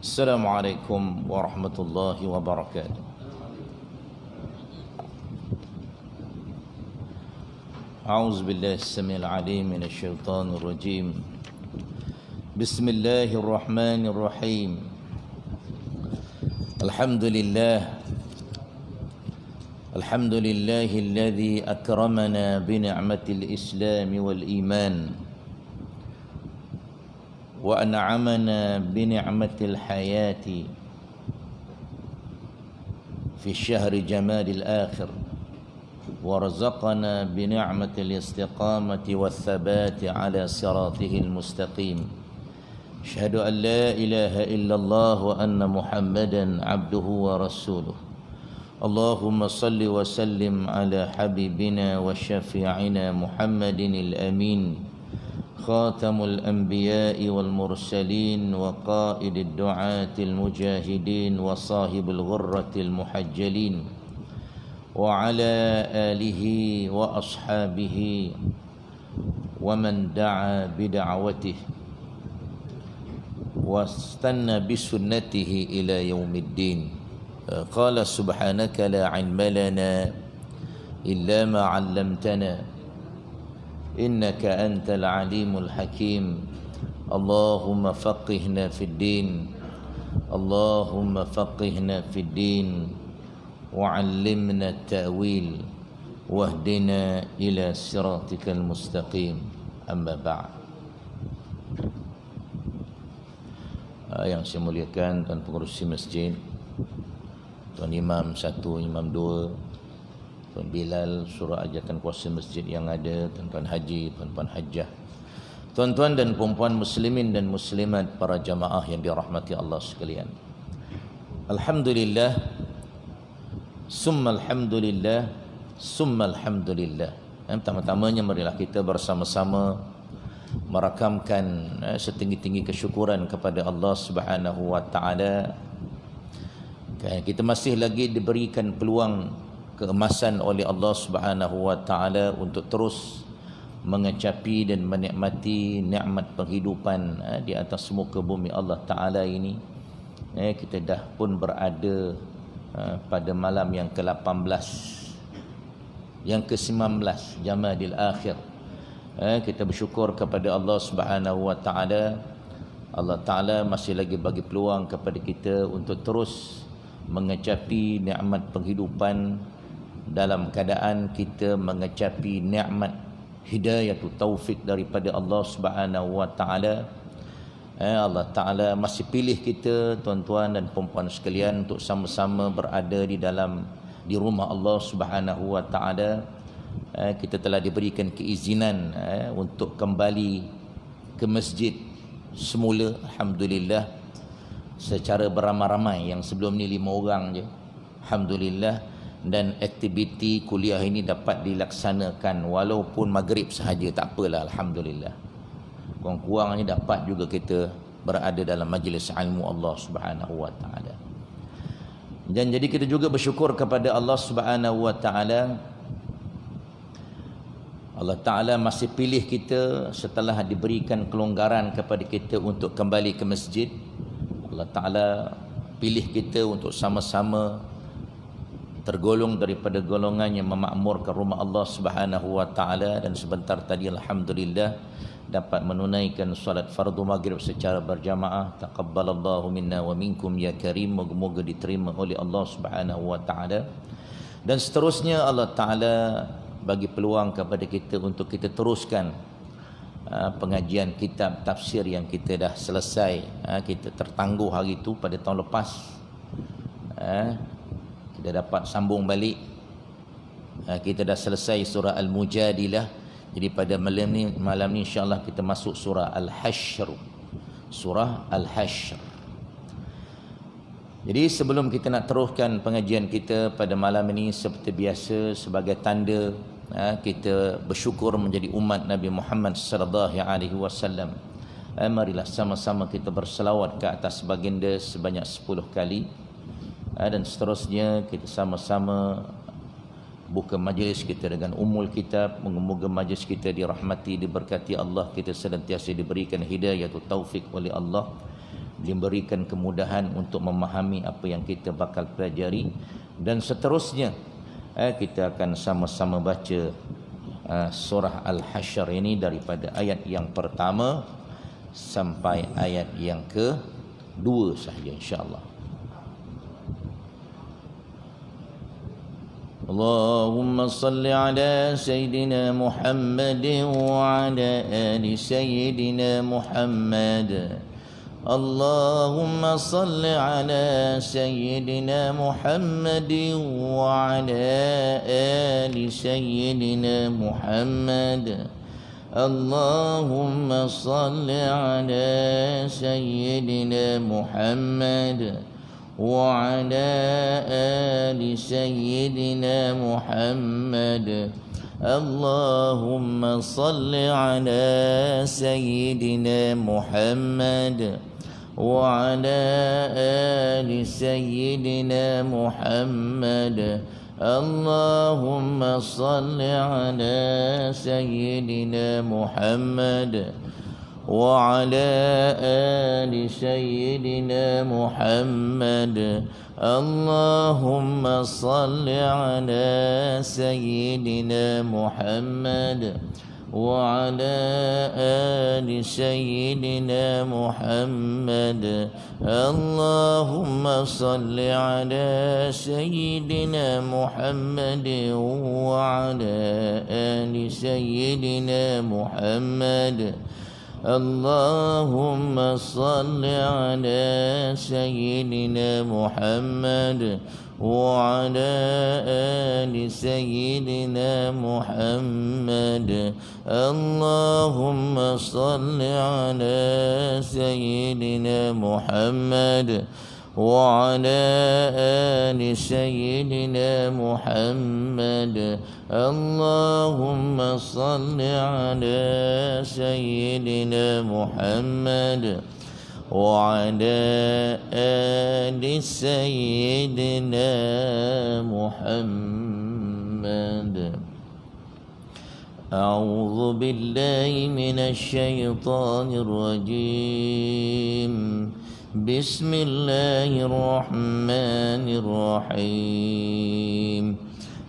Assalamualaikum warahmatullahi wabarakatuh. A'udzu billahi as-sami'il 'alim minasy syaithanir rajim. Bismillahirrahmanirrahim. Alhamdulillahilladzi akramana bi ni'matil Islam wal iman. وأنعمنا بنعمة الحياة في شهر جماد الآخر ورزقنا بنعمة الاستقامة والثبات على صراطه المستقيم. أشهد أن لا إله إلا الله وأن محمدا عبده ورسوله. اللهم صل وسلم على حبيبنا وشفيعنا محمد الأمين خاتم الأنبياء والمرسلين وقائد الدعاة المجاهدين وصاحب الغرة المحجلين وعلى آله وأصحابه ومن دعا بدعوته واستنى بسنته إلى يوم الدين. قال سبحانك لا علم لنا إلا ما علمتنا إنك أنت العليم الحكيم. اللهم فقهنا في الدين اللهم فقهنا في الدين وعلمنا التأويل واهدنا إلى صراطك المستقيم. أما بعد. Yang saya muliakan Tuan Pengerusi Masjid, Tuan Imam 1, Imam 2, Tuan Bilal, surah ajakan kuasa masjid yang ada, tuan-tuan haji, tuan-tuan hajjah, tuan-tuan dan perempuan muslimin dan muslimat, para jamaah yang dirahmati Allah sekalian. Alhamdulillah, summa alhamdulillah, summa alhamdulillah. Pertama-tamanya marilah kita bersama-sama merakamkan setinggi-tinggi kesyukuran kepada Allah Subhanahu wa taala. Kita masih lagi diberikan peluang keemasan oleh Allah Subhanahu wa taala untuk terus mengecapi dan menikmati nikmat penghidupan di atas muka bumi Allah taala ini. Kita dah pun berada pada malam yang ke-18, yang ke-19 Jamadil Akhir. Kita bersyukur kepada Allah Subhanahu wa taala. Allah taala masih lagi bagi peluang kepada kita untuk terus mengecapi nikmat penghidupan dalam keadaan kita mengecapi nikmat hidayah taufik daripada Allah Subhanahu wa taala. Allah taala masih pilih kita, tuan-tuan dan puan-puan sekalian, untuk sama-sama berada di rumah Allah Subhanahu wa taala. Kita telah diberikan keizinan untuk kembali ke masjid semula, alhamdulillah, secara beramai-ramai. Yang sebelum ni 5 orang je, alhamdulillah. Dan aktiviti kuliah ini dapat dilaksanakan walaupun maghrib sahaja, tak apalah, alhamdulillah. Kurang-kurang ni dapat juga kita berada dalam majlis ilmu Allah Subhanahu wa taala. Dan jadi kita juga bersyukur kepada Allah Subhanahu wa taala. Allah taala masih pilih kita setelah diberikan kelonggaran kepada kita untuk kembali ke masjid. Allah taala pilih kita untuk sama-sama tergolong daripada golongan yang memakmurkan rumah Allah Subhanahu wa taala. Dan sebentar tadi alhamdulillah dapat menunaikan solat fardu maghrib secara berjamaah. Taqabbalallahu minna wa minkum ya karim. Moga-moga diterima oleh Allah Subhanahu wa taala. Dan seterusnya Allah taala bagi peluang kepada kita untuk kita teruskan pengajian kitab tafsir yang kita dah selesai. Kita tertangguh hari itu pada tahun lepas. Kita dapat sambung balik. Kita dah selesai surah Al-Mujadilah. Jadi pada malam ni insya-Allah kita masuk surah Al-Hashr. Surah Al-Hashr. Jadi sebelum kita nak teruskan pengajian kita pada malam ini, seperti biasa sebagai tanda kita bersyukur menjadi umat Nabi Muhammad sallallahu alaihi wasallam, marilah sama-sama kita berselawat ke atas baginda sebanyak 10 kali. Dan seterusnya kita sama-sama buka majlis kita dengan Ummul Kitab. Moga-moga majlis kita dirahmati, diberkati Allah, kita senantiasa diberikan hidayah atau taufik oleh Allah. diberikan kemudahan untuk memahami apa yang kita bakal pelajari, dan seterusnya kita akan sama-sama baca surah Al-Hasyr ini daripada ayat yang pertama sampai ayat yang kedua sahaja insya-Allah. Allahumma salli ala Sayyidina Muhammad wa ala ali Sayyidina Muhammad. Allahumma salli ala Sayyidina Muhammad wa ala ali Sayyidina Muhammad. Allahumma salli ala Sayyidina Muhammad وعلى آل سيدنا محمد. اللهم صل على سيدنا محمد وعلى آل سيدنا محمد. اللهم صل على سيدنا محمد وعلى آل سيدنا محمد. اللهم صل على سيدنا محمد وعلى آل سيدنا محمد. اللهم صل على سيدنا محمد وعلى آل سيدنا محمد. اللهم صل على سيدنا محمد وعلى آل سيدنا محمد. اللهم صل على سيدنا محمد وعلى آل سيدنا محمد. اللهم صل على سيدنا محمد وعلى آل سيدنا محمد. أعوذ بالله من الشيطان الرجيم. بسم الله الرحمن الرحيم.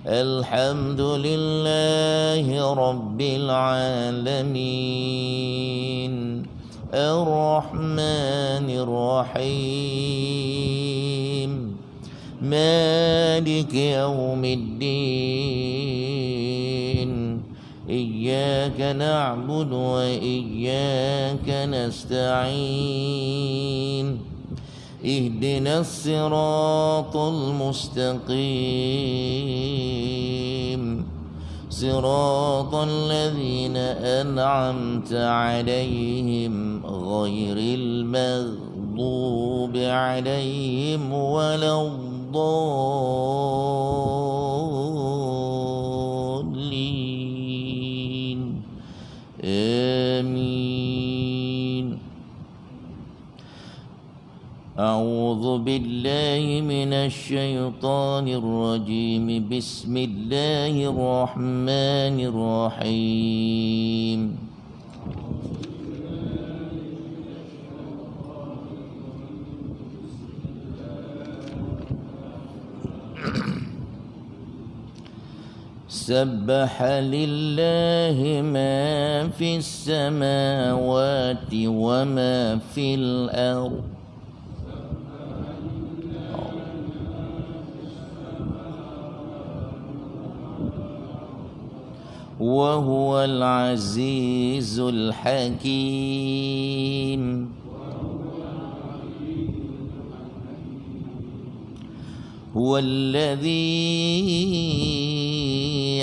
الحمد لله رب العالمين الرحمن الرحيم مالك يوم الدين. إياك نعبد وإياك نستعين. اهدنا الصراط المستقيم صراط الذين أنعمت عليهم غير المغضوب عليهم ولا الضالين. آمين. أعوذ بالله من الشيطان الرجيم. بسم الله الرحمن الرحيم. سبح لله ما في السماوات وما في الأرض وهو العزيز الحكيم. هو الذي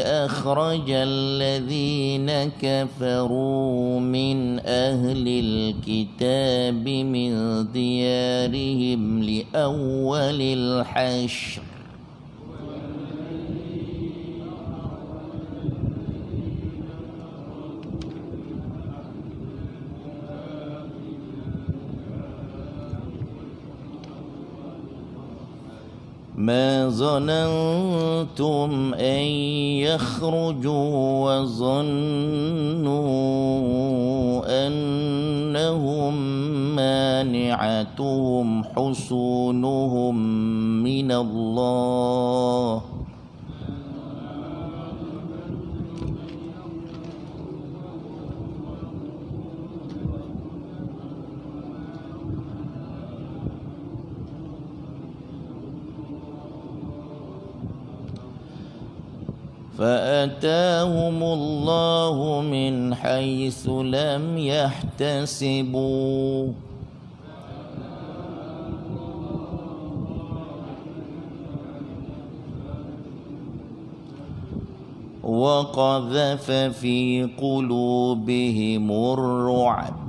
أخرج الذين كفروا من أهل الكتاب من ديارهم لأول الحشر ما ظننتم أن يخرجوا وظنوا أنهم مانعون ومانعتهم حصونهم من الله فأتاهم الله من حيث لم يحتسبوا وقذف في قلوبهم الرعب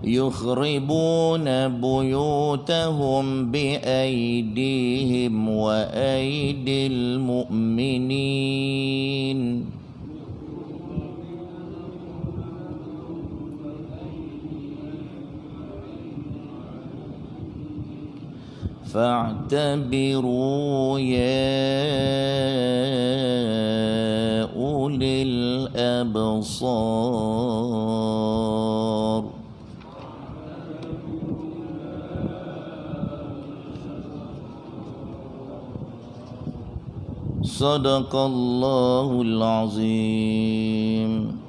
يخربون بيوتهم بأيديهم وأيدي المؤمنين فاعتبروا يا أولي الأبصار Sadaqallahul azim.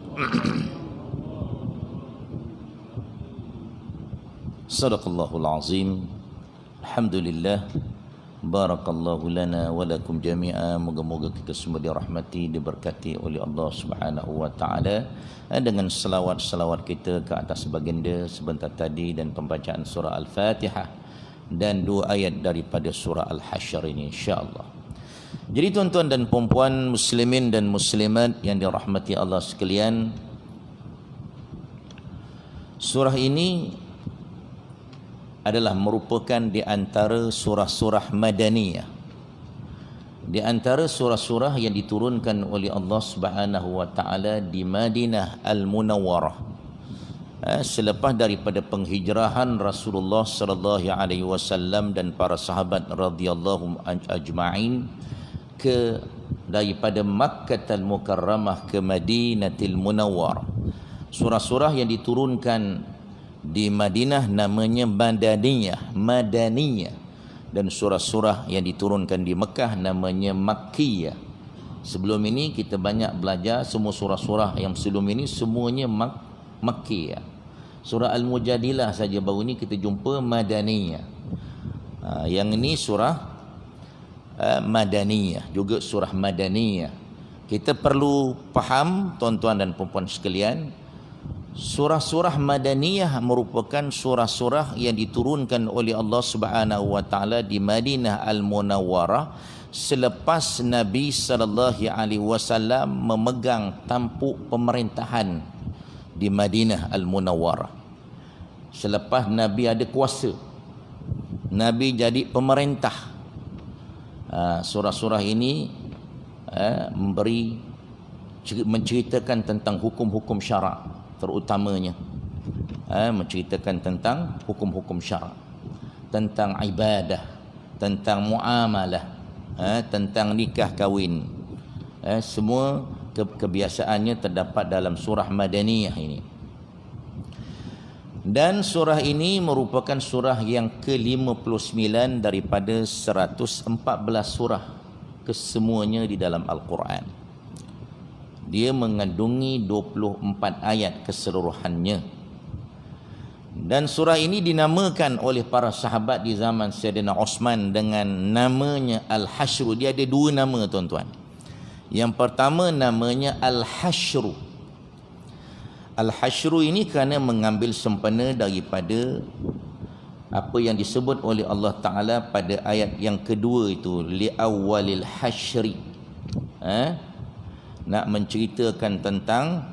Sadaqallahul azim. Alhamdulillah. Barakallahu lana wa lakum jami'a. Moga-moga kita semua dirahmati, diberkati oleh Allah Subhanahu wa taala dengan selawat-selawat kita ke atas baginda sebentar tadi dan pembacaan surah Al-Fatihah dan 2 ayat daripada surah Al-Hasyr ini insya-Allah. Jadi tuan-tuan dan puan-puan muslimin dan muslimat yang dirahmati Allah sekalian, surah ini adalah merupakan di antara surah-surah Madaniyah, di antara surah-surah yang diturunkan oleh Allah Subhanahu wa taala di Madinah Al-Munawwarah selepas daripada penghijrahan Rasulullah sallallahu alaihi wasallam dan para sahabat radhiyallahu ajma'in daripada Makkah Al-Mukarramah ke Madinatul Munawwarah. Surah-surah yang diturunkan di Madinah namanya Madaniyah, dan surah-surah yang diturunkan di Mekah namanya Makkiyah. Sebelum ini kita banyak belajar semua surah-surah yang sebelum ini semuanya Makkiyah. Surah Al-Mujadilah saja baru ni kita jumpa Madaniyah. Yang ini surah Madaniyah, juga surah Madaniyah. Kita perlu faham tuan-tuan dan puan-puan sekalian, surah-surah Madaniyah merupakan surah-surah yang diturunkan oleh Allah Subhanahu wa taala di Madinah Al-Munawwarah selepas Nabi sallallahu alaihi wasallam memegang tampuk pemerintahan di Madinah Al-Munawwarah. Selepas Nabi ada kuasa, Nabi jadi pemerintah. Surah-surah ini menceritakan tentang hukum-hukum syarak, terutamanya menceritakan tentang hukum-hukum syarak, tentang ibadah, tentang muamalah, tentang nikah kahwin. Semua kebiasaannya terdapat dalam surah Madaniyah ini. Dan surah ini merupakan surah yang ke-59 daripada 114 surah kesemuanya di dalam Al-Quran. Dia mengandungi 24 ayat keseluruhannya. Dan surah ini dinamakan oleh para sahabat di zaman Sayyidina Osman dengan namanya Al-Hasyr. Dia ada 2 nama tuan-tuan. Yang pertama namanya Al-Hasyr. Al-Hasyr ini kerana mengambil sempena daripada apa yang disebut oleh Allah Ta'ala pada ayat yang kedua itu, li'awwalil hasyri. Nak menceritakan tentang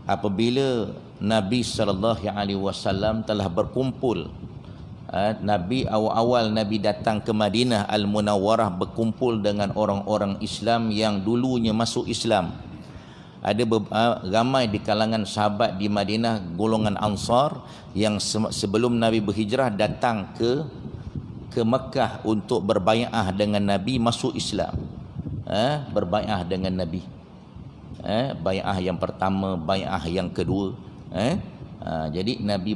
apabila Nabi SAW telah berkumpul. Nabi awal-awal Nabi datang ke Madinah Al-Munawwarah berkumpul dengan orang-orang Islam yang dulunya masuk Islam. Ada ramai di kalangan sahabat di Madinah golongan Ansar yang sebelum Nabi berhijrah datang ke Mekah untuk berbai'ah dengan Nabi masuk Islam. Berbai'ah dengan Nabi. bai'ah yang pertama, bai'ah yang kedua. Jadi Nabi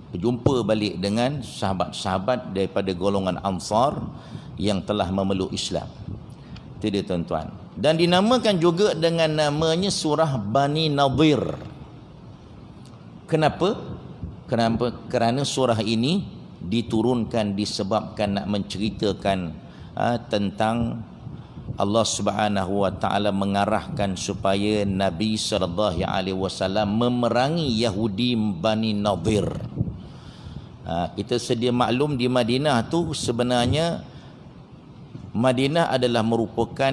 berjumpa balik dengan sahabat-sahabat daripada golongan Ansar yang telah memeluk Islam. Itu dia tuan-tuan. Dan dinamakan juga dengan namanya surah Bani Nadir. Kenapa? Kerana surah ini diturunkan disebabkan nak menceritakan tentang Allah Subhanahu wa taala mengarahkan supaya Nabi sallallahu alaihi wasallam memerangi Yahudi Bani Nadir. Kita sedia maklum di Madinah tu sebenarnya Madinah adalah merupakan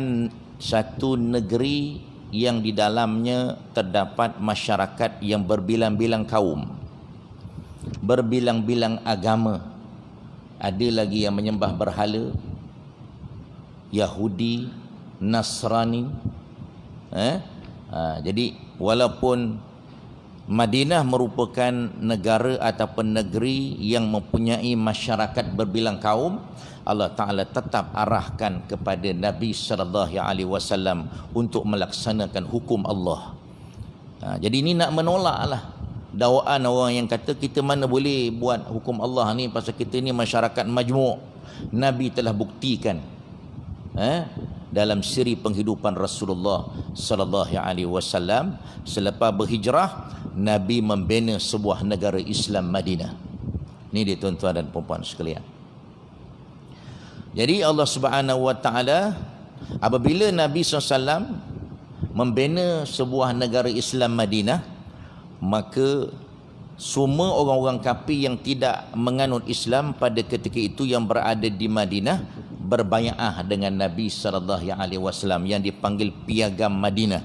satu negeri yang di dalamnya terdapat masyarakat yang berbilang-bilang kaum, berbilang-bilang agama. Ada lagi yang menyembah berhala, Yahudi, Nasrani. Jadi walaupun Madinah merupakan negara ataupun negeri yang mempunyai masyarakat berbilang kaum, Allah Ta'ala tetap arahkan kepada Nabi sallallahu alaihi wasallam untuk melaksanakan hukum Allah. Jadi ini nak menolaklah dakwaan orang yang kata kita mana boleh buat hukum Allah ni pasal kita ni masyarakat majmuk. Nabi telah buktikan dalam siri penghidupan Rasulullah sallallahu alaihi wasallam selepas berhijrah Nabi membina sebuah negara Islam Madinah. Ini dia tuan-tuan dan puan-puan sekalian. Jadi Allah Subhanahu wa taala apabila Nabi SAW membina sebuah negara Islam Madinah, maka semua orang-orang kafir yang tidak menganut Islam pada ketika itu yang berada di Madinah berbai'ah dengan Nabi sallallahu alaihi wasallam yang dipanggil Piagam Madinah.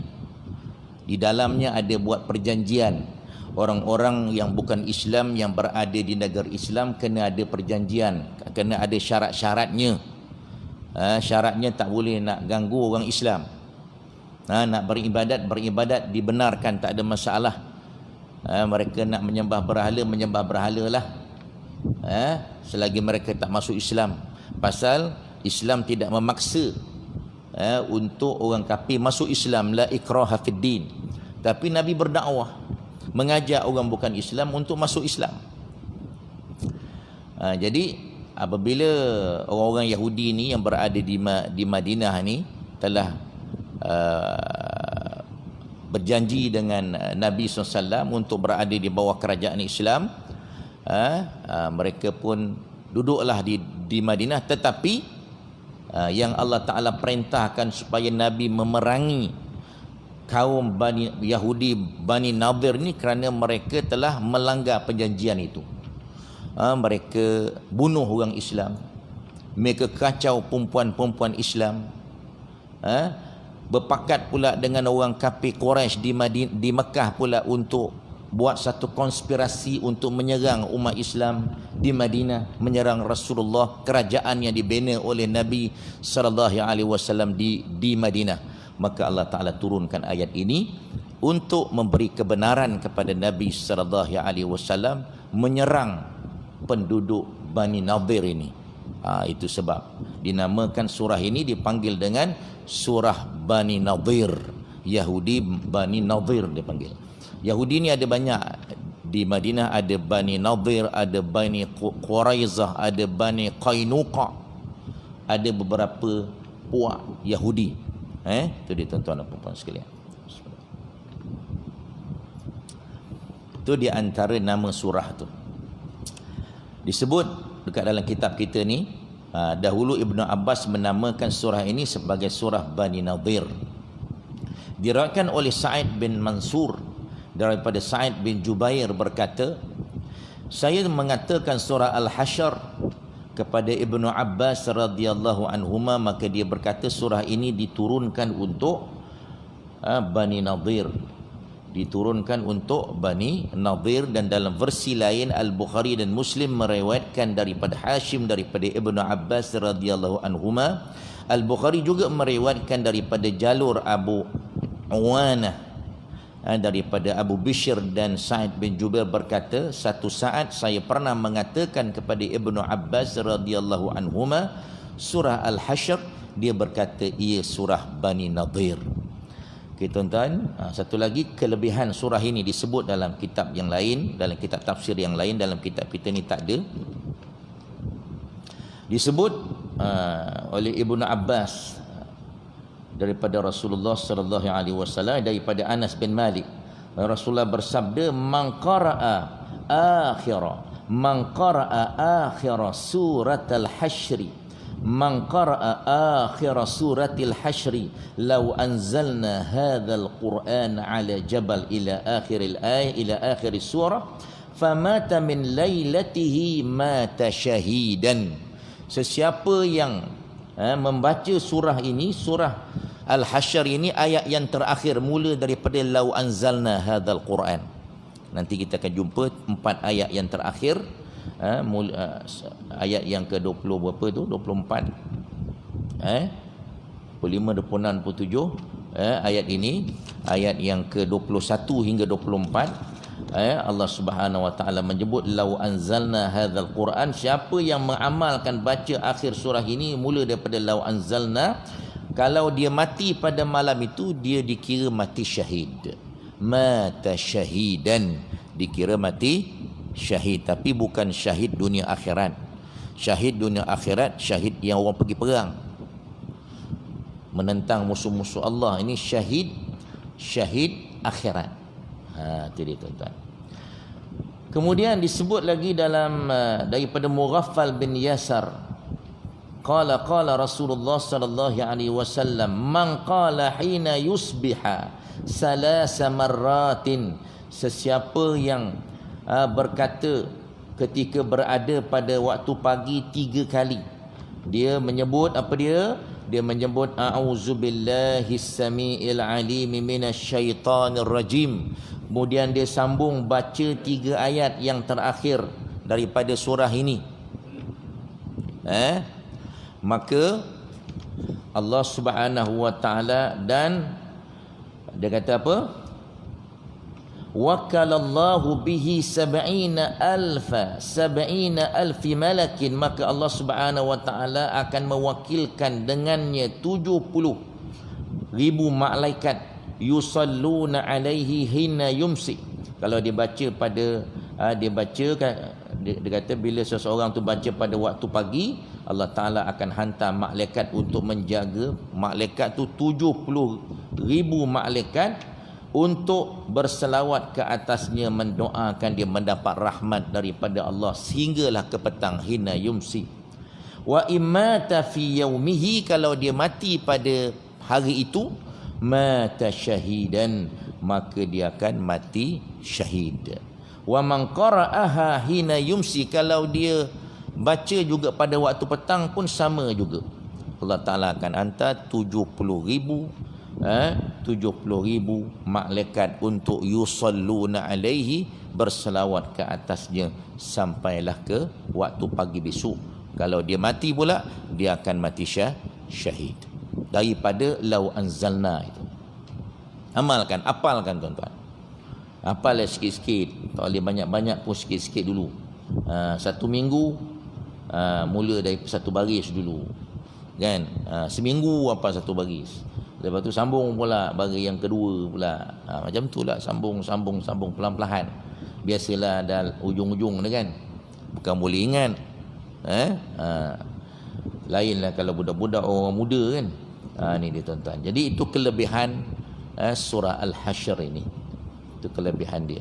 Di dalamnya ada buat perjanjian. Orang-orang yang bukan Islam yang berada di negara Islam kena ada perjanjian, kena ada syarat-syaratnya. Syaratnya tak boleh nak ganggu orang Islam. Nak beribadat dibenarkan, tak ada masalah. Mereka nak menyembah berhala lah. Selagi mereka tak masuk Islam. Pasal Islam tidak memaksa untuk orang kafir masuk Islam, la ikraha fid din. Tapi Nabi berdakwah, mengajak orang bukan Islam untuk masuk Islam. Jadi apabila orang-orang Yahudi ni yang berada di Madinah ni telah berjanji dengan Nabi SAW untuk berada di bawah kerajaan Islam, mereka pun duduklah di Madinah. Tetapi yang Allah Ta'ala perintahkan supaya Nabi memerangi kaum Yahudi Bani Nadir ni kerana mereka telah melanggar perjanjian itu. Mereka bunuh orang Islam, mereka kacau perempuan-perempuan Islam, berpakat pula dengan orang kafir Quraisy di Mekah pula untuk buat satu konspirasi untuk menyerang umat Islam di Madinah, menyerang Rasulullah, kerajaan yang dibina oleh Nabi sallallahu alaihi wasallam di Madinah. Maka Allah Ta'ala turunkan ayat ini untuk memberi kebenaran kepada Nabi sallallahu alaihi wasallam menyerang penduduk Bani Nadir ini. Itu sebab dinamakan surah ini dipanggil dengan surah Bani Nadir. Yahudi Bani Nadir dipanggil. Yahudi ni ada banyak di Madinah, ada Bani Nadir, ada Bani Quraizah, ada Bani Qainuqa, ada beberapa puak Yahudi. Itu dia tuan-tuan dan puan-puan sekalian. Itu di antara nama surah tu. Disebut dekat dalam kitab kita ni, dahulu Ibnu Abbas menamakan surah ini sebagai surah Bani Nadir. Diriwayatkan oleh Sa'id bin Mansur daripada Sa'id bin Jubair berkata, saya mengatakan surah Al-Hasyr kepada Ibnu Abbas radhiyallahu anhuma, maka dia berkata surah ini diturunkan untuk Bani Nadir. Diturunkan untuk Bani Nadir. Dan dalam versi lain Al-Bukhari dan Muslim meriwayatkan daripada Hashim daripada Ibnu Abbas radhiyallahu anhuma. Al-Bukhari juga meriwayatkan daripada jalur Abu Uwanah daripada Abu Bishr dan Sa'id bin Jubair berkata, satu saat saya pernah mengatakan kepada Ibnu Abbas radhiyallahu anhuma surah Al-Hasyr. Dia berkata ia surah Bani Nadir. Okey tuan-tuan, satu lagi kelebihan surah ini disebut dalam kitab yang lain, dalam kitab tafsir yang lain, dalam kitab kita ni tak ada. Disebut oleh Ibnu Abbas daripada Rasulullah sallallahu alaihi wasallam, daripada Anas bin Malik, Rasulullah bersabda, man qara'a akhir surat al-hasyr, man qara'a akhir suratil hasyr law anzalna hadzal quran ala jabal ila akhiril ayat ila akhir surah famata min lailatihi mata syahidan. Sesiapa yang membaca surah ini, surah Al-Hasyr ini, ayat yang terakhir mula daripada law anzalna hadzal Quran. Nanti kita akan jumpa 4 ayat yang terakhir, ayat yang ke-20 berapa tu? 24. 25, 26, 27. Ayat ini, ayat yang ke-21 hingga 24. Allah Subhanahu wa taala menyebut law anzalna hadzal Quran, siapa yang mengamalkan baca akhir surah ini mula daripada law anzalna, kalau dia mati pada malam itu, dia dikira mati syahid. Mata syahidan, dikira mati syahid, tapi bukan syahid dunia akhirat. Syahid dunia akhirat, syahid yang orang pergi perang menentang musuh-musuh Allah. Ini syahid akhirat. Itu dia tuan-tuan. Kemudian disebut lagi dalam daripada Mughaffal bin Yasar, qala Rasulullah sallallahu alaihi wasallam, man qala hina yusbiha salasa marratin, sesiapa yang berkata ketika berada pada waktu pagi 3 kali, dia menyebut apa dia? Dia menyebut a'uzubillahi samiil alim minasyaitanir rajim. Kemudian dia sambung baca 3 ayat yang terakhir daripada surah ini. Maka Allah Subhanahu wa taala, dan dia kata apa? Wakalallahu bihi 70,000 malakin, maka Allah Subhanahu wa taala akan mewakilkan dengannya 70,000 malaikat, yusalluna alaihi hina yumsi. Kalau dia baca pada dia kata bila seseorang tu baca pada waktu pagi, Allah Ta'ala akan hantar malaikat untuk menjaga. Malaikat tu 70,000 malaikat untuk berselawat ke atasnya, mendoakan dia mendapat rahmat daripada Allah sehinggalah ke petang, hina yumsi. Wa imata fi yaumihi, kalau dia mati pada hari itu, mata syahidan, maka dia akan mati syahid. Wa man qara'aha hina yumsi, kalau dia baca juga pada waktu petang pun sama juga. Allah Ta'ala akan hantar 70,000 malaikat untuk yusalluna alaihi, berselawat ke atasnya sampailah ke waktu pagi besok. Kalau dia mati pula, dia akan mati syahid. Daripada law anzalna itu. Amalkan, apalkan tuan-tuan. Apal sikit-sikit, tak boleh banyak-banyak pun, sikit-sikit dulu. 1 minggu mula dari 1 baris dulu, kan? Seminggu apa 1 baris, lepas tu sambung pula baris yang kedua pula. Macam tu lah, sambung pelan-pelan. Biasalah dah ujung-ujung dah kan, bukan boleh ingat. Lainlah kalau budak-budak, orang muda kan. Ni dia tuan-tuan. Jadi itu kelebihan surah Al-Hasyr ini. Itu kelebihan dia.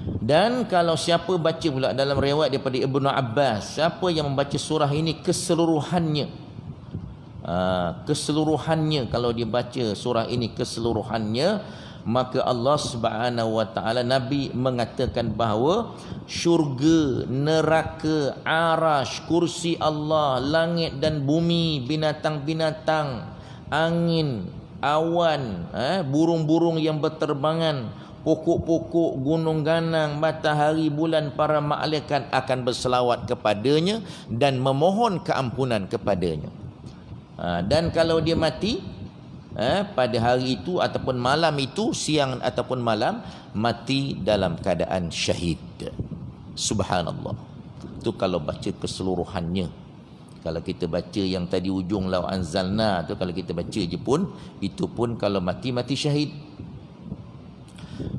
Dan kalau siapa baca pula dalam riwayat daripada Ibnu Abbas, siapa yang membaca surah ini keseluruhannya, kalau dia baca surah ini keseluruhannya, maka Allah Subhanahu wa taala, Nabi mengatakan bahawa syurga, neraka, arasy, kursi Allah, langit dan bumi, binatang-binatang, angin, awan, burung-burung yang berterbangan, pokok-pokok, gunung ganang, matahari, bulan, para malaikat akan berselawat kepadanya dan memohon keampunan kepadanya. Dan kalau dia mati pada hari itu ataupun malam itu, siang ataupun malam, mati dalam keadaan syahid. Subhanallah. Itu kalau baca keseluruhannya. Kalau kita baca yang tadi ujung law anzalna tu, kalau kita baca je pun, itu pun kalau mati syahid.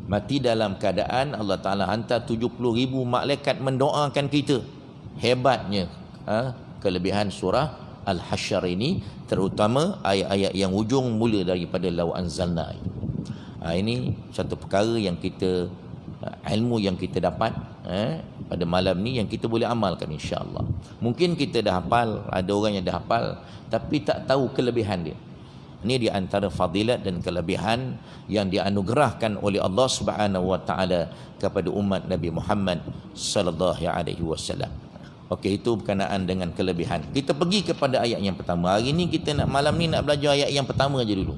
Mati dalam keadaan Allah Ta'ala hantar 70,000 malaikat mendoakan kita. Hebatnya kelebihan surah Al-Hasyr ini, terutama ayat-ayat yang ujung mula daripada law anzalna. Ini satu perkara yang kita, ilmu yang kita dapat pada malam ni yang kita boleh amalkan insya-Allah. Mungkin kita dah hafal, ada orang yang dah hafal tapi tak tahu kelebihan dia. Ini di antara fadilat dan kelebihan yang dianugerahkan oleh Allah Subhanahu wa taala kepada umat Nabi Muhammad sallallahu alaihi wasallam. Okey, itu berkenaan dengan kelebihan. Kita pergi kepada ayat yang pertama. Hari ni kita malam ni nak belajar ayat yang pertama aja dulu.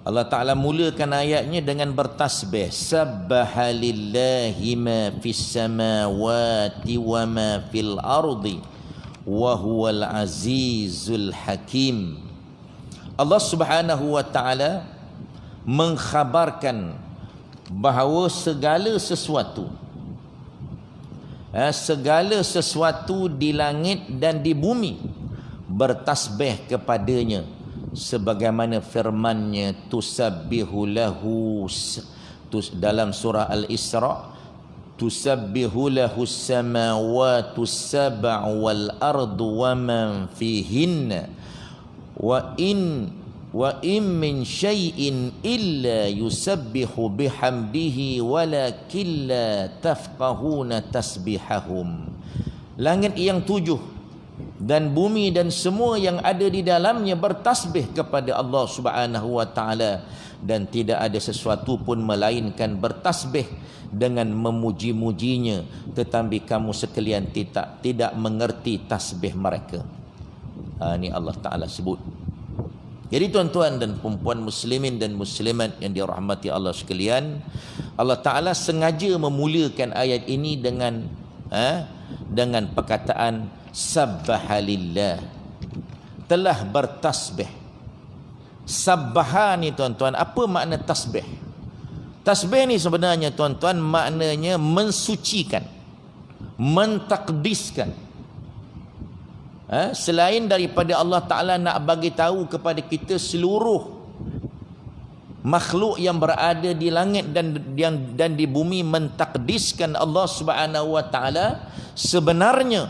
Allah Ta'ala mulakan ayatnya dengan bertasbih. Sabbahalillahi ma fis samawati wa ma fil ardi wa huwal azizul hakim. Allah Subhanahu wa Ta'ala mengkhabarkan bahawa segala sesuatu di langit dan di bumi bertasbih kepadanya, sebagaimana firman-Nya tusabbihu lahu dalam surah Al-Isra, tusabbihu lahu samawati sab'u wal ardu wa man fihinna wa in min syai'in illa yusabbihu bihamdihi walakin la tafqahuna tasbihahum. Langit yang 7 dan bumi dan semua yang ada di dalamnya bertasbih kepada Allah Subhanahu wa taala, dan tidak ada sesuatu pun melainkan bertasbih dengan memuji-mujinya, tetapi kamu sekalian tidak mengerti tasbih mereka. Ini Allah Taala sebut. Jadi tuan-tuan dan puan-puan muslimin dan muslimat yang dirahmati Allah sekalian, Allah Taala sengaja memulakan ayat ini dengan perkataan sabbahalillah, telah bertasbih. Sabbaha ni tuan-tuan, apa makna tasbih? Tasbih ni sebenarnya tuan-tuan maknanya mensucikan, mentakdiskan. Selain daripada Allah Ta'ala nak bagi tahu kepada kita seluruh makhluk yang berada di langit dan di bumi mentakdiskan Allah Subhanahu wa Ta'ala, sebenarnya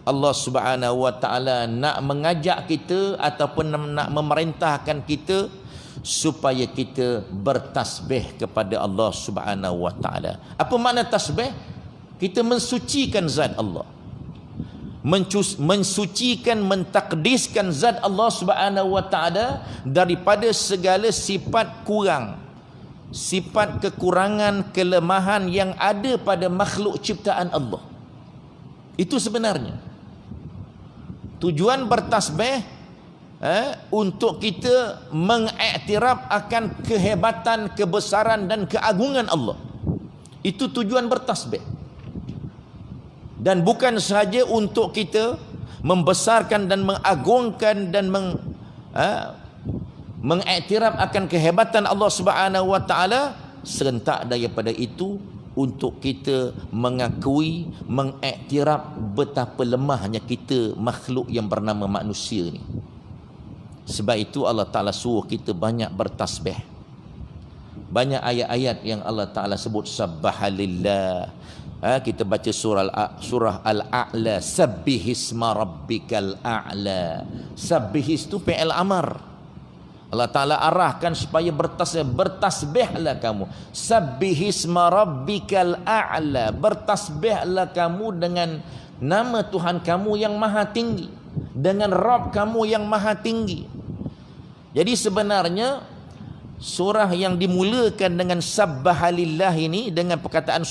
Allah Subhanahu wa Ta'ala nak mengajak kita ataupun nak memerintahkan kita supaya kita bertasbih kepada Allah Subhanahu wa Ta'ala. Apa makna tasbih? Kita mensucikan zat Allah, mensucikan, mentakdiskan zat Allah Subhanahu wa Ta'ala daripada segala sifat kurang, sifat kekurangan, kelemahan yang ada pada makhluk ciptaan Allah. Itu sebenarnya tujuan bertasbih, untuk kita mengiktiraf akan kehebatan, kebesaran dan keagungan Allah. Itu tujuan bertasbih. Dan bukan sahaja untuk kita membesarkan dan mengagungkan dan mengiktiraf akan kehebatan Allah Subhanahu wa Ta'ala, serentak daripada itu untuk kita mengakui, mengiktiraf betapa lemahnya kita makhluk yang bernama manusia ni. Sebab itu Allah Ta'ala suruh kita banyak bertasbih. Banyak ayat-ayat yang Allah Ta'ala sebut sabbahalillah. Kita baca surah Al-A'la, sabbihisma rabbikal a'la. Sabbihis tu fi'il amar. Allah Ta'ala arahkan supaya bertasbihlah kamu. Sabbihisma rabbikal a'la. Bertasbihlah kamu dengan nama Tuhan kamu yang maha tinggi, dengan Rabb kamu yang maha tinggi. Jadi sebenarnya surah yang dimulakan dengan sabbahalillah ini, dengan perkataan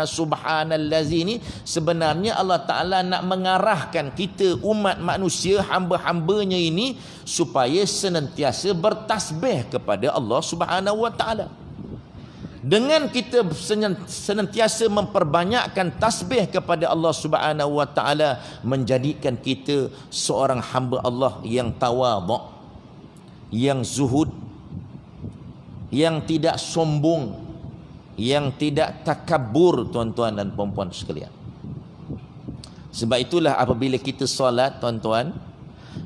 subhanallazi ini, sebenarnya Allah Ta'ala nak mengarahkan kita umat manusia, hamba-hambanya ini, supaya senantiasa bertasbih kepada Allah Subhanahu wa Ta'ala. Dengan kita senantiasa memperbanyakkan tasbih kepada Allah Subhanahu wa Ta'ala, menjadikan kita seorang hamba Allah yang tawaduk, yang zuhud, yang tidak sombong, yang tidak takabur, tuan-tuan dan puan-puan sekalian. Sebab itulah apabila kita solat, tuan-tuan,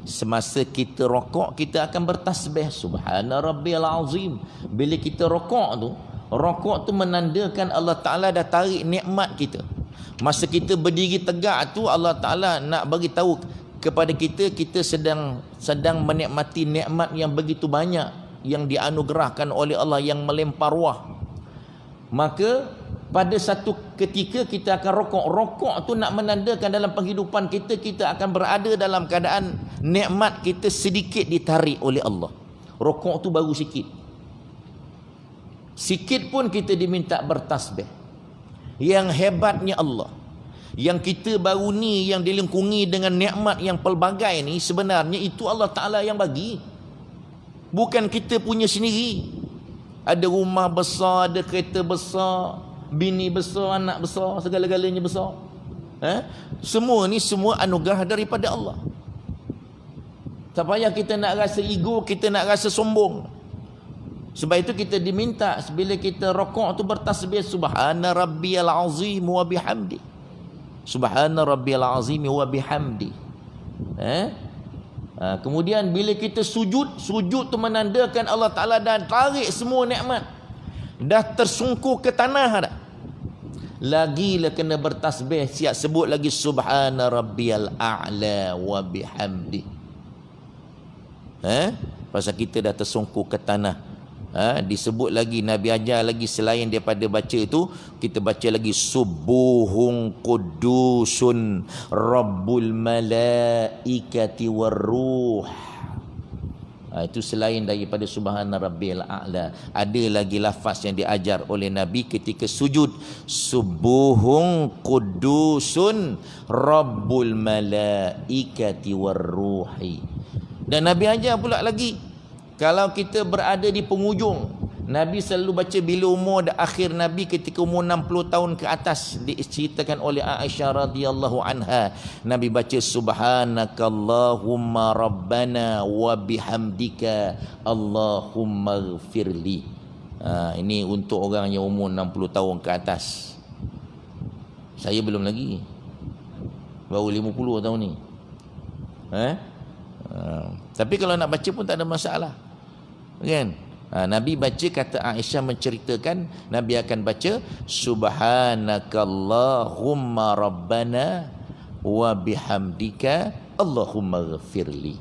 semasa kita rokok, kita akan bertasbih subhana rabbiyal azim. Bila kita rokok tu menandakan Allah Ta'ala dah tarik nikmat kita. Masa kita berdiri tegak tu, Allah Ta'ala nak bagi tahu kepada kita, kita sedang menikmati nikmat yang begitu banyak yang dianugerahkan oleh Allah, yang melempar ruah. Maka pada satu ketika kita akan rokok. Rokok tu nak menandakan dalam penghidupan kita, kita akan berada dalam keadaan nikmat kita sedikit ditarik oleh Allah. Rokok tu baru sikit. Sikit pun kita diminta bertasbih. Yang hebatnya Allah, yang kita baru ni yang dilengkungi dengan nikmat yang pelbagai ni, sebenarnya itu Allah Ta'ala yang bagi, bukan kita punya sendiri. Ada rumah besar, ada kereta besar, bini besar, anak besar, segala-galanya besar. Semua ni semua anugerah daripada Allah. Tak payah kita nak rasa ego, kita nak rasa sombong. Sebab itu kita diminta bila kita rokok tu bertasbih subhana rabbiyal azim wa bihamdi. Subhana rabbiyal azim wa bihamdi. Kemudian bila kita sujud tu menandakan Allah Ta'ala dah tarik semua nikmat, dah tersungkur ke tanah dah. Lagilah kena bertasbih, siap sebut lagi subhana rabbiyal a'la wa bihamdi. Pasal kita dah tersungkur ke tanah. Disebut lagi, Nabi ajar lagi selain daripada baca itu, kita baca lagi subuhun qudusun rabbul malaikati warruh. Itu selain daripada subhana rabbiyal a'la. Ada lagi lafaz yang diajar oleh Nabi ketika sujud, subuhun qudusun rabbul malaikati warruhi. Dan Nabi ajar pula lagi, kalau kita berada di penghujung, Nabi selalu baca bila umur akhir Nabi ketika umur 60 tahun ke atas, diceritakan oleh Aisyah radhiyallahu anha, Nabi baca subhanakallahumma rabbana wa bihamdika Allahumma ghfirli. Ini untuk orang yang umur 60 tahun ke atas. Saya belum lagi, baru 50 tahun ni. Tapi kalau nak baca pun tak ada masalah, kan? Nabi baca, kata Aisyah menceritakan, Nabi akan baca subhanakallahumma rabbana wa bihamdika Allahumma ghafirli.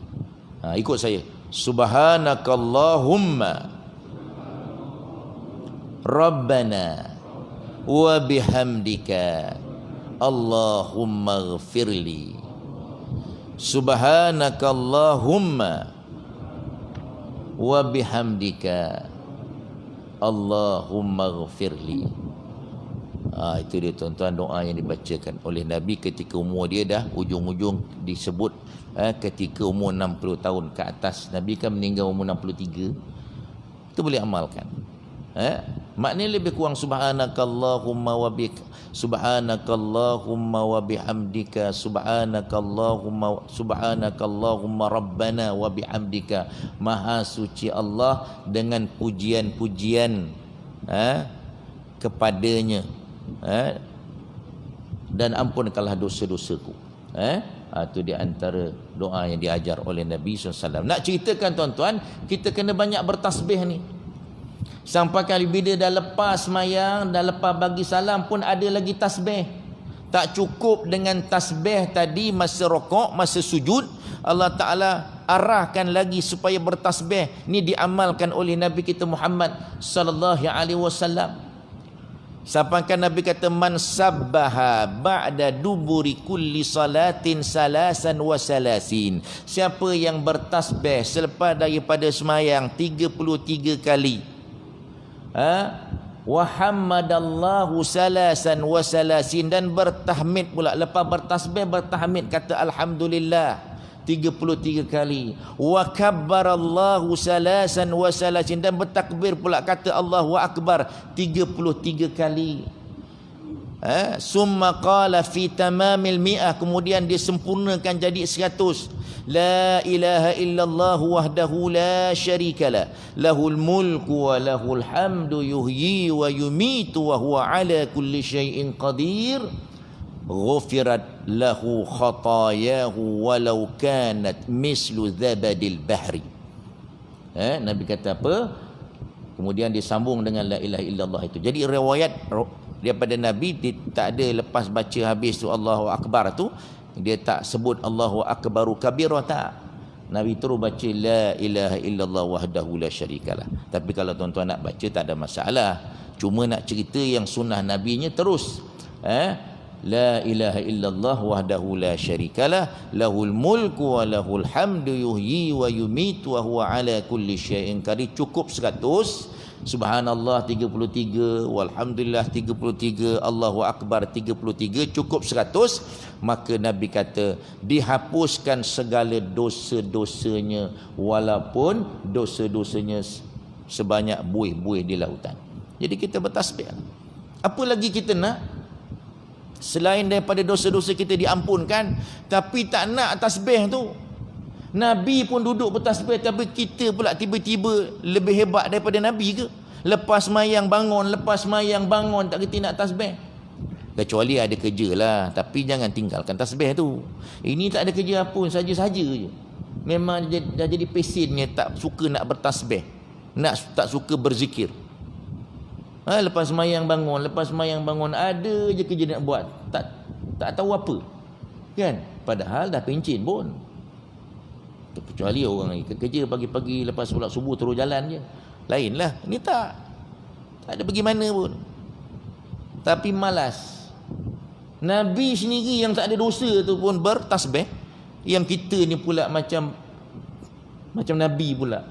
Ikut saya, subhanakallahumma rabbana wa bihamdika Allahumma ghafirli. Subhanakallahumma wa bihamdika Allahumma ghafirli. Itu dia tuan-tuan, doa yang dibacakan oleh Nabi ketika umur dia dah ujung-ujung disebut ketika umur 60 tahun ke atas. Nabi kan meninggal umur 63. Itu boleh amalkan. Maknanya lebih kurang subhanakallahumma wa bihamdika subhanakallahumma rabbana wa bihamdika. Maha suci Allah dengan pujian-pujian kepadanya, dan ampunkanlah dosa-dosaku. Itu di antara doa yang diajar oleh Nabi SAW. Nak ceritakan tuan-tuan, kita kena banyak bertasbih ni. Sampai kali bila dah lepas semayang, dah lepas bagi salam pun ada lagi tasbih. Tak cukup dengan tasbih tadi masa rokok, masa sujud. Allah Ta'ala arahkan lagi supaya bertasbih. Ini diamalkan oleh Nabi kita Muhammad sallallahu alaihi wasallam. Sampai kan Nabi kata, man sabbaha ba'da duburi kulli salatin salasan wa salasin. Siapa yang bertasbih selepas daripada semayang 33 kali, wa hammadallahu salasan wa salasin, dan bertahmid pula. Lepas bertasbih bertahmid, kata alhamdulillah 33 kali. Wa kabbarallahu salasan wa salasin, dan bertakbir pula, kata Allahu akbar 33 kali. Summa qala fi tamamil mi'ah, kemudian dia sempurnakan jadi 100. La ilaha illallah wahdahu la syarikalah, lahul mulku wa lahul hamdu yuhyi wa yumitu wa huwa ala kulli syai'in qadir. ghufirat lahu khatayahu walau kanat mislu zabadil bahri. Nabi kata apa? Kemudian disambung dengan la ilaha illallah itu. Jadi riwayat daripada Nabi dia tak ada lepas baca habis tu Allahu akbar tu dia tak sebut Allahu akbaru kabira, tak. Nabi terus baca la ilaha illallah wahdahu la syarikalah. Tapi kalau tuan-tuan nak baca tak ada masalah. Cuma nak cerita yang sunnah nabinya terus. La ilaha illallah wahdahu la syarikalah lahul mulku wa lahul hamdu yuhyi wa yumitu wa huwa ala kulli syai'in qadir. Cukup 100. Subhanallah 33, walhamdulillah 33, Allahu akbar 33, cukup 100. Maka Nabi kata dihapuskan segala dosa-dosanya walaupun dosa-dosanya sebanyak buih-buih di lautan. Jadi kita bertasbih. Apa lagi kita nak? Selain daripada dosa-dosa kita diampunkan, tapi tak nak tasbih tu. Nabi pun duduk bertasbih, tapi kita pula tiba-tiba lebih hebat daripada Nabi ke? Lepas mayang bangun tak kerti nak tasbih. Kecuali ada kerja lah, tapi jangan tinggalkan tasbih tu. Ini tak ada kerja apa, saja-saja je. Memang dah jadi pesennya, tak suka nak bertasbih, tak suka berzikir. Lepas mayang bangun ada je kerja nak buat, tak tahu apa, kan? Padahal dah pencin pun. Kecuali orang kerja pagi-pagi lepas solat subuh terus jalan je, lainlah. Ini tak ada pergi mana pun, tapi malas. Nabi sendiri yang tak ada dosa tu pun bertasbih. Yang kita ni pula macam Nabi pula,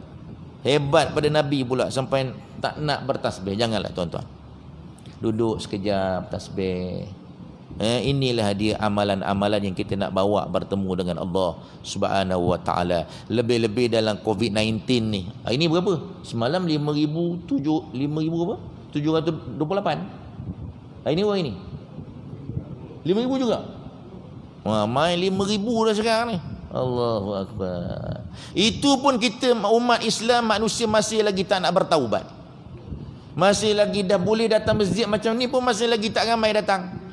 hebat pada Nabi pula sampai tak nak bertasbih. Janganlah tuan-tuan, duduk sekejap tasbih. Inilah dia amalan-amalan yang kita nak bawa bertemu dengan Allah Subhanahu wa taala. Lebih-lebih dalam COVID-19 ni. Ini berapa? Semalam 5,700 berapa? 728. Ini berapa ini? 5,000 juga. Main 5,000 dah sekarang ni. Allahu akbar. Itu pun kita umat Islam, manusia masih lagi tak nak bertaubat. Masih lagi dah boleh datang masjid macam ni pun masih lagi tak ramai datang.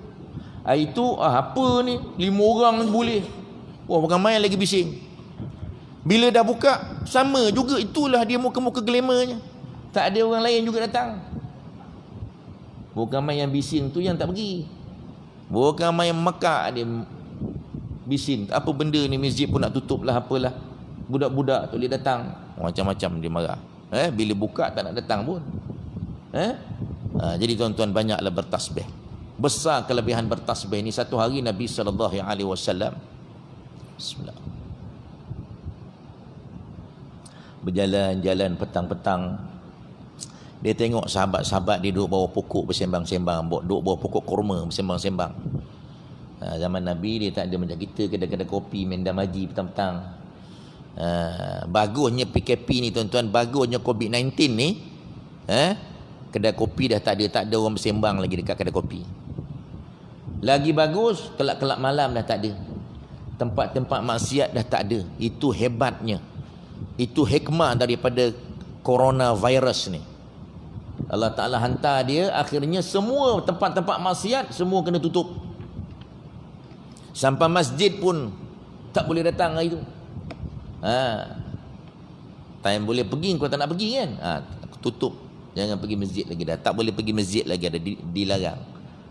Itu apa ni, 5 orang boleh. Ramai lagi bising. Bila dah buka sama juga, itulah dia muka-muka glamournya. Tak ada orang lain juga datang. Bukan main yang bising tu yang tak pergi. Bukan main Mekah dia bising. Apa benda ni, masjid pun nak tutup lah, apalah. Budak-budak tu dia datang, macam-macam dia marah. Bila buka tak nak datang pun. Jadi tuan-tuan, banyaklah bertasbih. Besar kelebihan bertasbih ni. Satu hari Nabi SAW bismillah, berjalan-jalan petang-petang, dia tengok sahabat-sahabat dia duduk bawah pokok bersembang-sembang, duduk bawah pokok kurma bersembang-sembang. Zaman Nabi dia tak ada macam kita kedai-kedai kopi mendam haji petang-petang. Bagusnya PKP ni tuan-tuan, bagusnya COVID-19 ni, kedai kopi dah tak ada orang bersembang lagi dekat kedai kopi. Lagi bagus, kelab-kelab malam dah tak ada, tempat-tempat maksiat dah tak ada. Itu hebatnya, itu hikmah daripada coronavirus ni. Allah Ta'ala hantar dia, akhirnya semua tempat-tempat maksiat semua kena tutup. Sampai masjid pun tak boleh datang hari tu. Time boleh pergi, kau tak nak pergi kan, tutup. Jangan pergi masjid lagi dah. Tak boleh pergi masjid lagi, ada dilarang.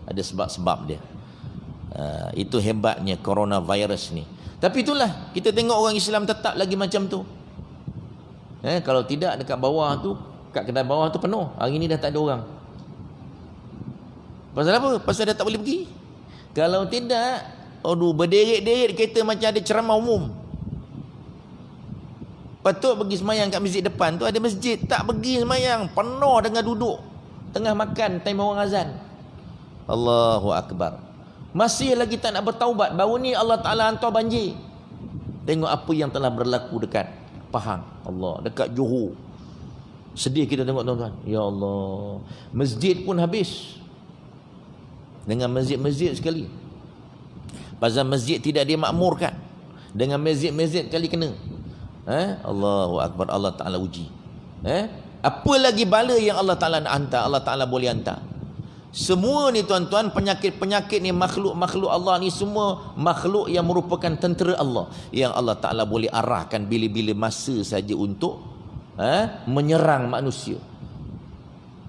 Ada sebab-sebab dia. Itu hebatnya coronavirus ni. Tapi itulah, kita tengok orang Islam tetap lagi macam tu. Kalau tidak dekat bawah tu, kat kedai bawah tu penuh. Hari ni dah tak ada orang. Pasal apa? Pasal dah tak boleh pergi. Kalau tidak, berderet-deret kereta macam ada ceramah umum. Patut pergi semayang kat masjid depan tu, ada masjid, tak pergi semayang, penuh dengan duduk tengah makan time orang azan. Allahu akbar. Masih lagi tak nak bertaubat. Baru ni Allah Ta'ala hantar banjir. Tengok apa yang telah berlaku dekat Pahang, Allah, dekat Johor. Sedih kita tengok tuan-tuan. Ya Allah, masjid pun habis. Dengan masjid-masjid sekali. Pasal masjid tidak dimakmurkan. Dengan masjid-masjid kali kena. Allahu akbar. Allah Ta'ala uji. Apa lagi bala yang Allah Ta'ala nak hantar, Allah Ta'ala boleh hantar. Semua ni tuan-tuan, penyakit-penyakit ni, makhluk-makhluk Allah ni semua makhluk yang merupakan tentera Allah, yang Allah Ta'ala boleh arahkan bila-bila masa saja untuk menyerang manusia.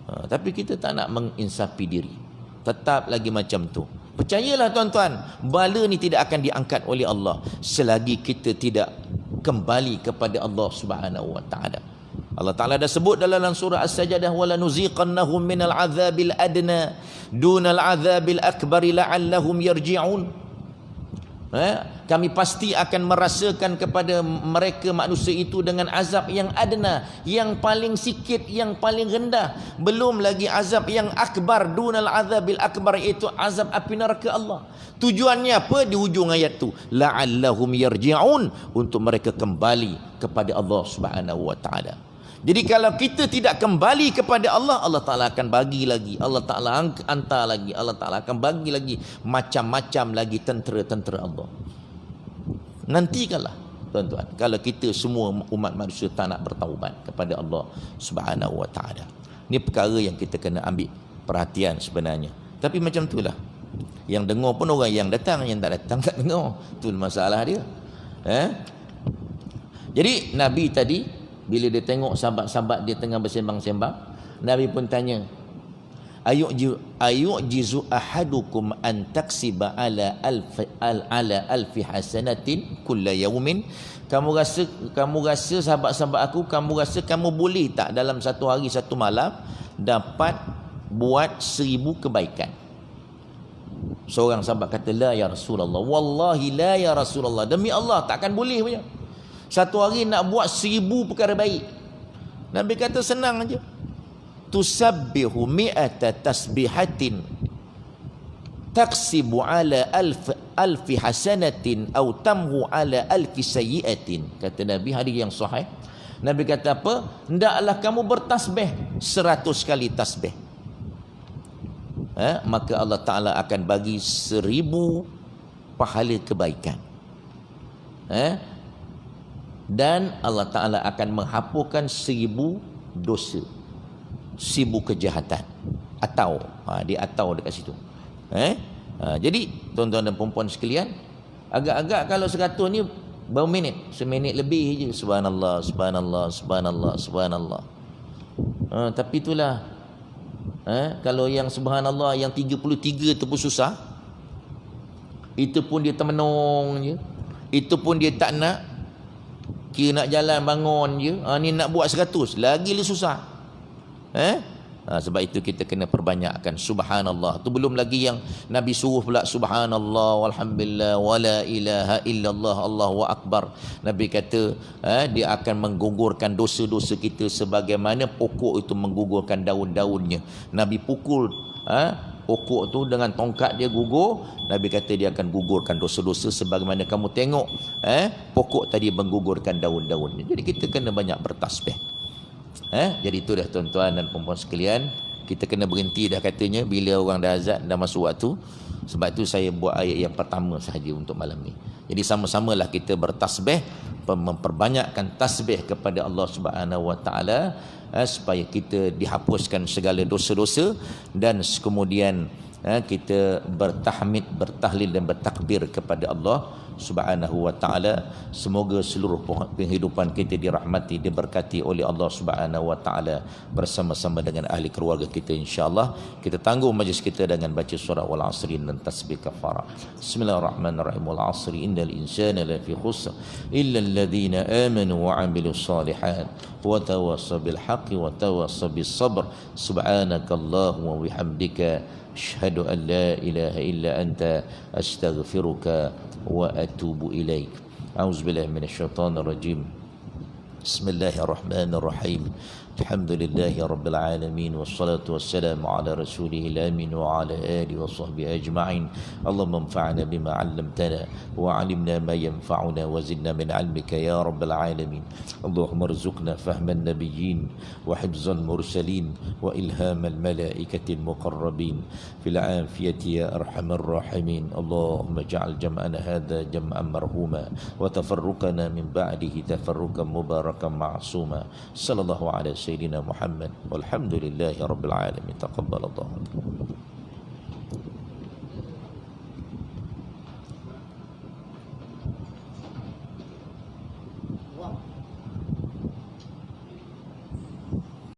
Tapi kita tak nak menginsafi diri, tetap lagi macam tu. Percayalah tuan-tuan, bala ni tidak akan diangkat oleh Allah selagi kita tidak kembali kepada Allah Subhanahu wa Ta'ala. Allah Ta'ala dah sebut dalam surah As-Sajdah, wala nuziqannahum minal azabil adna dunal azabil akbari la'allahum yarji'un. Kami pasti akan merasakan kepada mereka manusia itu dengan azab yang adna, yang paling sikit, yang paling rendah. Belum lagi azab yang akbar, dunal azabil akbar, iaitu azab api neraka Allah. Tujuannya apa di hujung ayat tu? La'allahum yarji'un, untuk mereka kembali kepada Allah Subhanahu wa Ta'ala. Jadi kalau kita tidak kembali kepada Allah, Allah Ta'ala akan bagi lagi, Allah Ta'ala hantar lagi, Allah Ta'ala akan bagi lagi macam-macam lagi tentera-tentera Allah. Nantikanlah tuan-tuan, kalau kita semua umat manusia tak nak bertaubat kepada Allah Subhanahu wa Ta'ala. Ini perkara yang kita kena ambil perhatian sebenarnya. Tapi macam itulah, yang dengar pun orang yang datang, yang tak datang tak dengar. Itu masalah dia. Jadi Nabi tadi, bila dia tengok sahabat-sahabat dia tengah bersembang-sembang, Nabi pun tanya, ayu'jizu ahadukum an taksiba ala alfi hasanatin kulla yaumin. Kamu rasa sahabat-sahabat aku, kamu rasa kamu boleh tak dalam satu hari satu malam dapat buat 1000 kebaikan? Seorang sahabat kata, la ya Rasulullah, wallahi la ya Rasulullah, demi Allah takkan boleh punya. Satu hari nak buat 1000 perkara baik. Nabi kata senang aja. Tusabbihu mi'ata tasbihatin taksibu ala alfi hasanatin au tamhu ala alfi sayyiatin. Kata Nabi, hadis yang sahih. Nabi kata apa? Hendaklah kamu bertasbih 100 kali tasbih. Maka Allah Ta'ala akan bagi 1000 pahala kebaikan. Dan Allah Ta'ala akan menghapuskan 1000 dosa, 1000 kejahatan. Atau dia atau dekat situ. Jadi tuan-tuan dan puan-puan sekalian, agak-agak kalau 100 ni berapa minit? Seminit lebih je. Subhanallah, subhanallah, subhanallah, subhanallah. Tapi itulah, kalau yang subhanallah yang 33 tu pun susah. Itu pun dia termenung je. Itu pun dia tak nak. Kira nak jalan bangun je. Ni nak buat 100 lagi lebih susah. Sebab itu kita kena perbanyakkan subhanallah. Tu belum lagi yang Nabi suruh pula subhanallah walhamdulillah wala ilaha illallah Allahu akbar. Nabi kata dia akan menggugurkan dosa-dosa kita sebagaimana pokok itu menggugurkan daun-daunnya. Nabi pukul pokok tu dengan tongkat dia gugur. Nabi kata dia akan gugurkan dosa-dosa sebagaimana kamu tengok pokok tadi menggugurkan daun-daunnya. Jadi kita kena banyak bertasbih. Jadi itu dah tuan-tuan dan puan-puan sekalian, kita kena berhenti dah katanya bila orang dah azan, dah masuk waktu. Sebab itu saya buat ayat yang pertama sahaja untuk malam ni. Jadi sama-samalah kita bertasbih, memperbanyakkan tasbih kepada Allah Subhanahu wa Ta'ala, supaya kita dihapuskan segala dosa-dosa, dan kemudian kita bertahmid, bertahlil dan bertakbir kepada Allah Subhanahu wa Ta'ala. Semoga seluruh kehidupan kita dirahmati, diberkati oleh Allah Subhanahu wa Ta'ala bersama-sama dengan ahli keluarga kita, insya-Allah. Kita tangguh majlis kita dengan baca surah Wal 'Asri dan tasbih kafarah. Bismillahirrahmanirrahim. Wal 'Asri innal insana lafi khusr illa alladhina amanu wa 'amilus shalihat wa tawassaw bil haqqi wa tawassaw bis sabr. Subhanakallahumma wa bihamdika asyhadu an la ilaha illa anta astaghfiruka wa atubu ilaik. A'udzubillahi minasyaitonir rajim. Bismillahirrahmanirrahim. Alhamdulillahi rabbil alamin, wassalatu wassalamu ala rasulihil amin wa ala alihi wa sahbihi ajma'in. Allahumma anfa'na bima 'allamtana wa 'allimna ma yanfa'una wa zidna min 'ilmika ya rabbil alamin. Allahumma arzuqna fahman nabiyyin wa hifzal mursalin wa ilhamal malaikatil muqarrabin fil 'afiyati ya arhamar rahimin. Allahumma ij'al jam'ana hadha jam'an marhuma wa tafarruqana min ba'dihi tafarruqan mubarakan ma'suma. Sallallahu alaihi Sayyidina Muhammad walhamdulillahi rabbil alamin. Taqabbalallahu.